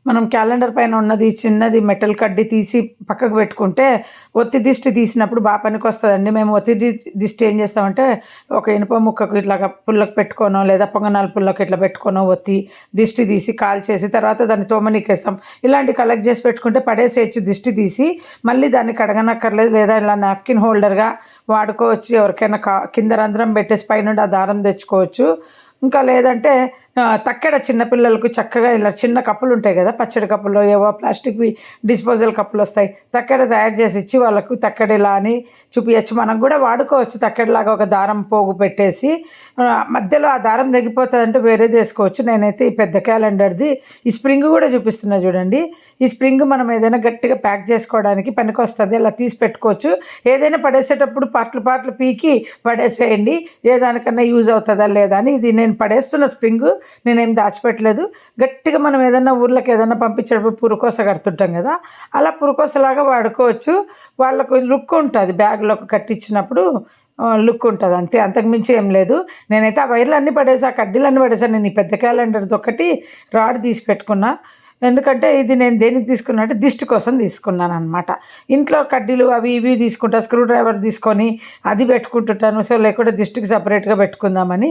మనం క్యాలెండర్ పైన ఉన్నది చిన్నది మెటల్ కడ్డీ తీసి పక్కకు పెట్టుకుంటే, ఒత్తి దిష్టి తీసినప్పుడు పనికొస్తదండి. మేము ఒత్తి దిష్టి ఏం చేస్తామంటే, ఒక ఇనుప ముక్కకు ఇట్లాగా పుల్లకి పెట్టుకోనో, లేదా పొంగనాల పుల్లకి ఇట్లా పెట్టుకోనో ఒత్తి దిష్టి తీసి కాల్చేసి తర్వాత దాన్ని తోమనీకేస్తాం. ఇలాంటివి కలెక్ట్ చేసి పెట్టుకుంటే పడేసేయొచ్చు దిష్టి తీసి. మళ్ళీ దాన్ని కడగనక్కర్లేదు. లేదా ఇలా నాప్కిన్ హోల్డర్‌గా వాడుకోవచ్చు. ఎవరికైనా కింద రంధ్రం పెట్టేసి పైనుండి ఆ దారం తెచ్చుకోవచ్చు. ఇంకా లేదంటే తక్కెడ చిన్న పిల్లలకు చక్కగా ఇలా చిన్న కప్పులుంటాయి కదా! పచ్చడి కప్పులో ఏవో ప్లాస్టిక్‌వి డిస్పోజల్ కప్పులొస్తాయి. తక్కెడ తయారు చేసి ఇచ్చి వాళ్ళకు తక్కెడ ఇలా అని చూపియచ్చు. మనం కూడా వాడుకోవచ్చు తక్కెడలాగా ఒక దారం పోగు పెట్టేసి. మధ్యలో ఆ దారం తెగిపోతదంటే వేరేదేసుకోవచ్చు. నేనైతే ఈ పెద్ద క్యాలెండర్‌ది ఈ స్ప్రింగ్ కూడా చూపిస్తున్నా చూడండి. ఈ స్ప్రింగ్ మనం ఏదైనా గట్టిగా ప్యాక్ చేసుకోవడానికి పనికొస్తది. అలా తీసి పెట్టుకోవచ్చు. ఏదైనా పడేసేటప్పుడు పార్ట్లు పార్ట్లు పీకి పడేసేయండి. ఏ దానికన్నా యూజ్ అవుతదా లేదా అని. ఇది నేను పడేస్తున్న స్ప్రింగు. నేనేం దాచిపెట్టలేదు. గట్టిగా మనం ఏదన్నా ఊర్లోకి ఏదన్నా పంపించేటప్పుడు పురకోస కడుతుంటాం కదా! అలా పురకోసలాగా వాడుకోవచ్చు. వాళ్ళకు లుక్ ఉంటది. బ్యాగ్‌లోకి కట్టించినప్పుడు లుక్ ఉంటది అంతే. అంతకు మించి ఏం లేదు. నేనైతే ఆ వైర్‌లన్నీ పడేసా, కడ్డీలన్నీ పడేసాను. నేను ఈ పెద్ద క్యాలెండర్‌దొక్కటి రాడ్ తీసి పెట్టుకున్నా. ఎందుకంటే ఇది నేను దేనికి తీసుకున్నా అంటే దిష్టి కోసం తీసుకున్నాననమాట. ఇంట్లో కడ్డీలు అవి ఇవి తీసుకుంటా. స్క్రూ డ్రైవర్ తీసుకొని అది పెట్టుకుంటుంటాను. సో, లేకుంటే దిష్టికి సెపరేట్‌గా పెట్టుకుందామని